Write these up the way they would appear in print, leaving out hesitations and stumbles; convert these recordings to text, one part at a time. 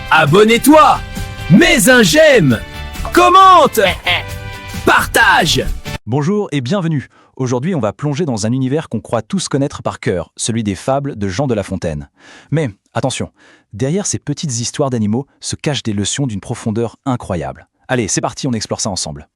Abonne-toi, mets un j'aime, commente, partage. Bonjour et bienvenue. Aujourd'hui, on va plonger dans un univers qu'on croit tous connaître par cœur, celui des fables de Jean de La Fontaine. Mais attention, derrière ces petites histoires d'animaux se cachent des leçons d'une profondeur incroyable. Allez, c'est parti, on explore ça ensemble.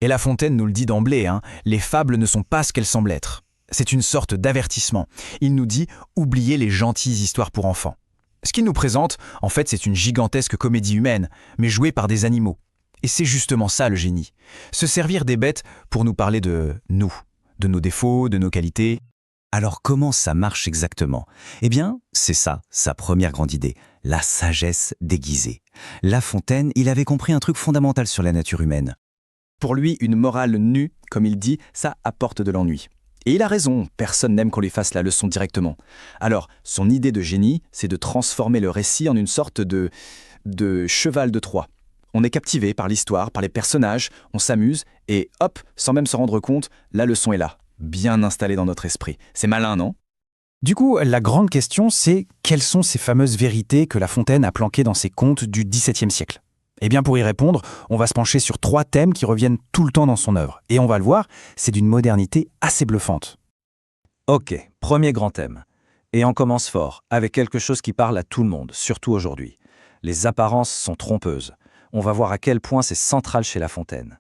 Et La Fontaine nous le dit d'emblée, les fables ne sont pas ce qu'elles semblent être. C'est une sorte d'avertissement. Il nous dit « oubliez les gentilles histoires pour enfants ». Ce qu'il nous présente, en fait, c'est une gigantesque comédie humaine, mais jouée par des animaux. Et c'est justement ça le génie. Se servir des bêtes pour nous parler de nous, de nos défauts, de nos qualités. Alors comment ça marche exactement? Eh bien, c'est ça, sa première grande idée, la sagesse déguisée. La Fontaine, il avait compris un truc fondamental sur la nature humaine. Pour lui, une morale nue, comme il dit, ça apporte de l'ennui. Et il a raison, personne n'aime qu'on lui fasse la leçon directement. Alors, son idée de génie, c'est de transformer le récit en une sorte de cheval de Troie. On est captivé par l'histoire, par les personnages, on s'amuse, et hop, sans même se rendre compte, la leçon est là, bien installée dans notre esprit. C'est malin, non? Du coup, la grande question, c'est quelles sont ces fameuses vérités que La Fontaine a planquées dans ses contes du XVIIe siècle? Eh bien, pour y répondre, on va se pencher sur 3 thèmes qui reviennent tout le temps dans son œuvre. Et on va le voir, c'est d'une modernité assez bluffante. Ok, premier grand thème. Et on commence fort, avec quelque chose qui parle à tout le monde, surtout aujourd'hui. Les apparences sont trompeuses. On va voir à quel point c'est central chez La Fontaine.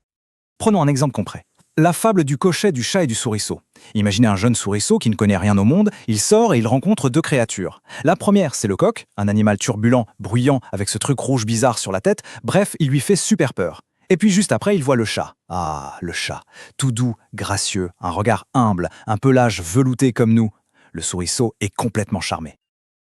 Prenons un exemple concret. La fable du cocher, du chat et du souriceau. Imaginez un jeune souriceau qui ne connaît rien au monde, il sort et il rencontre 2 créatures. La première, c'est le coq, un animal turbulent, bruyant, avec ce truc rouge bizarre sur la tête, bref, il lui fait super peur. Et puis juste après, il voit le chat. Ah, le chat, tout doux, gracieux, un regard humble, un pelage velouté comme nous. Le souriceau est complètement charmé.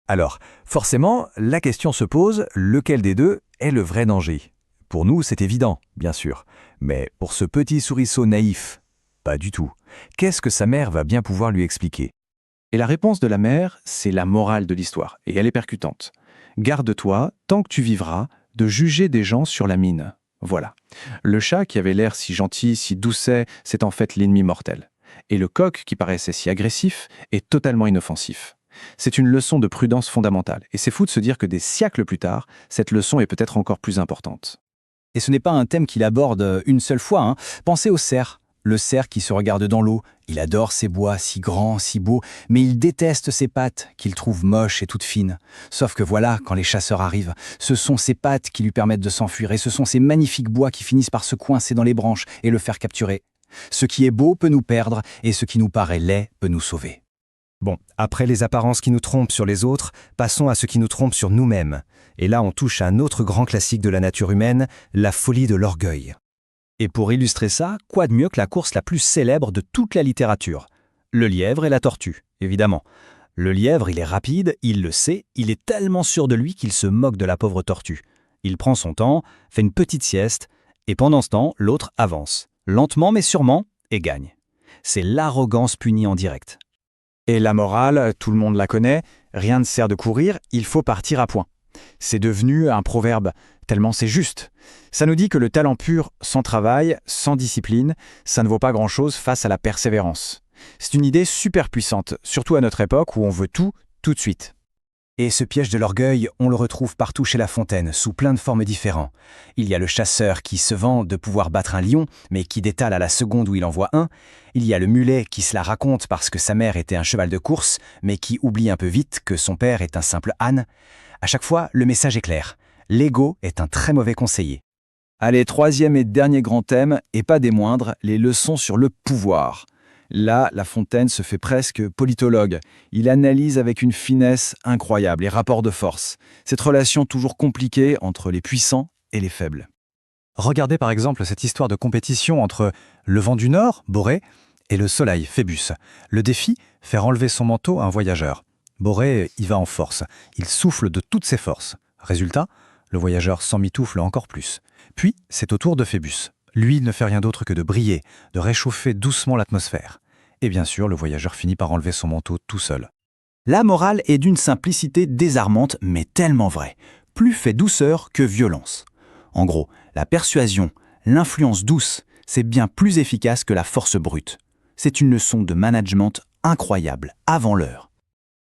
Alors, forcément, la question se pose, lequel des deux est le vrai danger? Pour nous, c'est évident, bien sûr. Mais pour ce petit souriceau naïf, pas du tout. Qu'est-ce que sa mère va bien pouvoir lui expliquer? Et la réponse de la mère, c'est la morale de l'histoire, et elle est percutante. Garde-toi, tant que tu vivras, de juger des gens sur la mine. Voilà. Le chat qui avait l'air si gentil, si doucet, c'est en fait l'ennemi mortel. Et le coq qui paraissait si agressif est totalement inoffensif. C'est une leçon de prudence fondamentale, et c'est fou de se dire que des siècles plus tard, cette leçon est peut-être encore plus importante. Et ce n'est pas un thème qu'il aborde une seule fois. Pensez au cerf. Le cerf qui se regarde dans l'eau. Il adore ces bois si grands, si beaux, mais il déteste ses pattes, qu'il trouve moches et toutes fines. Sauf que voilà, quand les chasseurs arrivent, ce sont ces pattes qui lui permettent de s'enfuir, et ce sont ces magnifiques bois qui finissent par se coincer dans les branches et le faire capturer. Ce qui est beau peut nous perdre, et ce qui nous paraît laid peut nous sauver. Bon, après les apparences qui nous trompent sur les autres, passons à ce qui nous trompe sur nous-mêmes. Et là, on touche à un autre grand classique de la nature humaine, la folie de l'orgueil. Et pour illustrer ça, quoi de mieux que la course la plus célèbre de toute la littérature? Le lièvre et la tortue, évidemment. Le lièvre, il est rapide, il le sait, il est tellement sûr de lui qu'il se moque de la pauvre tortue. Il prend son temps, fait une petite sieste, et pendant ce temps, l'autre avance, lentement mais sûrement, et gagne. C'est l'arrogance punie en direct. Et la morale, tout le monde la connaît, rien ne sert de courir, il faut partir à point. C'est devenu un proverbe, tellement c'est juste. Ça nous dit que le talent pur, sans travail, sans discipline, ça ne vaut pas grand-chose face à la persévérance. C'est une idée super puissante, surtout à notre époque où on veut tout de suite. Et ce piège de l'orgueil, on le retrouve partout chez La Fontaine, sous plein de formes différentes. Il y a le chasseur qui se vend de pouvoir battre un lion, mais qui détale à la seconde où il en voit un. Il y a le mulet qui se la raconte parce que sa mère était un cheval de course, mais qui oublie un peu vite que son père est un simple âne. À chaque fois, le message est clair. L'ego est un très mauvais conseiller. Allez, 3e et dernier grand thème, et pas des moindres, les leçons sur le pouvoir. Là, La Fontaine se fait presque politologue. Il analyse avec une finesse incroyable les rapports de force, cette relation toujours compliquée entre les puissants et les faibles. Regardez par exemple cette histoire de compétition entre le vent du Nord, Borée, et le soleil, Phébus. Le défi, faire enlever son manteau à un voyageur. Borée y va en force, il souffle de toutes ses forces. Résultat, le voyageur s'emmitoufle encore plus. Puis, c'est au tour de Phébus. Lui, il ne fait rien d'autre que de briller, de réchauffer doucement l'atmosphère. Et bien sûr, le voyageur finit par enlever son manteau tout seul. La morale est d'une simplicité désarmante, mais tellement vraie. Plus fait douceur que violence. En gros, la persuasion, l'influence douce, c'est bien plus efficace que la force brute. C'est une leçon de management incroyable, avant l'heure.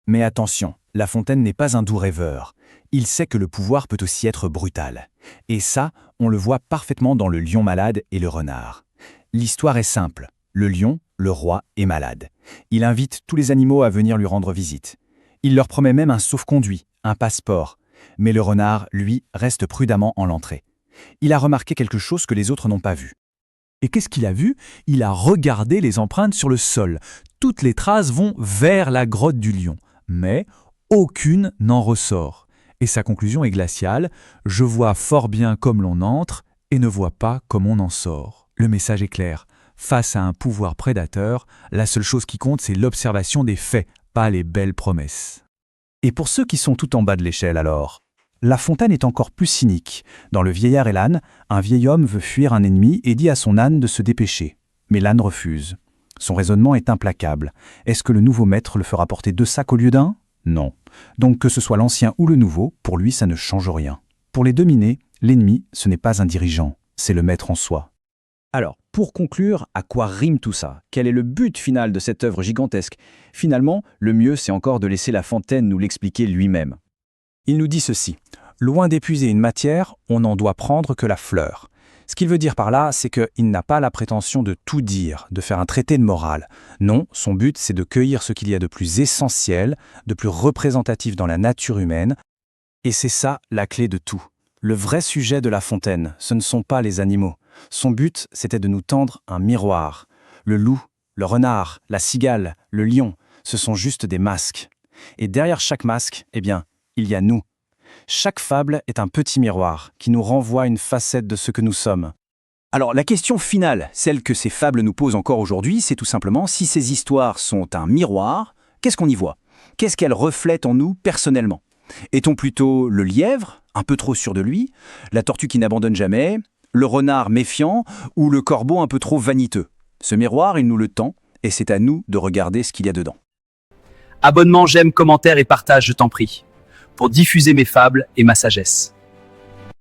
Mais attention, La Fontaine n'est pas un doux rêveur. Il sait que le pouvoir peut aussi être brutal. Et ça, on le voit parfaitement dans le lion malade et le renard. L'histoire est simple. Le lion, le roi, est malade. Il invite tous les animaux à venir lui rendre visite. Il leur promet même un sauf-conduit, un passeport. Mais le renard, lui, reste prudemment en l'entrée. Il a remarqué quelque chose que les autres n'ont pas vu. Et qu'est-ce qu'il a vu? Il a regardé les empreintes sur le sol. Toutes les traces vont vers la grotte du lion. Mais aucune n'en ressort. Et sa conclusion est glaciale. Je vois fort bien comme l'on entre et ne vois pas comme on en sort. Le message est clair. Face à un pouvoir prédateur, la seule chose qui compte, c'est l'observation des faits, pas les belles promesses. Et pour ceux qui sont tout en bas de l'échelle alors, La Fontaine est encore plus cynique. Dans Le vieillard et l'âne, un vieil homme veut fuir un ennemi et dit à son âne de se dépêcher. Mais l'âne refuse. Son raisonnement est implacable. Est-ce que le nouveau maître le fera porter 2 sacs au lieu d'1? Non. Donc que ce soit l'ancien ou le nouveau, pour lui ça ne change rien. Pour les dominés, l'ennemi, ce n'est pas un dirigeant, c'est le maître en soi. Alors, pour conclure, à quoi rime tout ça? Quel est le but final de cette œuvre gigantesque? Finalement, le mieux, c'est encore de laisser La Fontaine nous l'expliquer lui-même. Il nous dit ceci: loin d'épuiser une matière, on n'en doit prendre que la fleur. Ce qu'il veut dire par là, c'est qu'il n'a pas la prétention de tout dire, de faire un traité de morale. Non, son but, c'est de cueillir ce qu'il y a de plus essentiel, de plus représentatif dans la nature humaine. Et c'est ça la clé de tout. Le vrai sujet de La Fontaine, ce ne sont pas les animaux. Son but, c'était de nous tendre un miroir. Le loup, le renard, la cigale, le lion, ce sont juste des masques. Et derrière chaque masque, eh bien, il y a nous. Chaque fable est un petit miroir qui nous renvoie une facette de ce que nous sommes. Alors la question finale, celle que ces fables nous posent encore aujourd'hui, c'est tout simplement si ces histoires sont un miroir, qu'est-ce qu'on y voit? Qu'est-ce qu'elles reflètent en nous personnellement? Est-on plutôt le lièvre, un peu trop sûr de lui, la tortue qui n'abandonne jamais, le renard méfiant ou le corbeau un peu trop vaniteux? Ce miroir, il nous le tend et c'est à nous de regarder ce qu'il y a dedans. Abonnement, j'aime, commentaire et partage, je t'en prie, pour diffuser mes fables et ma sagesse.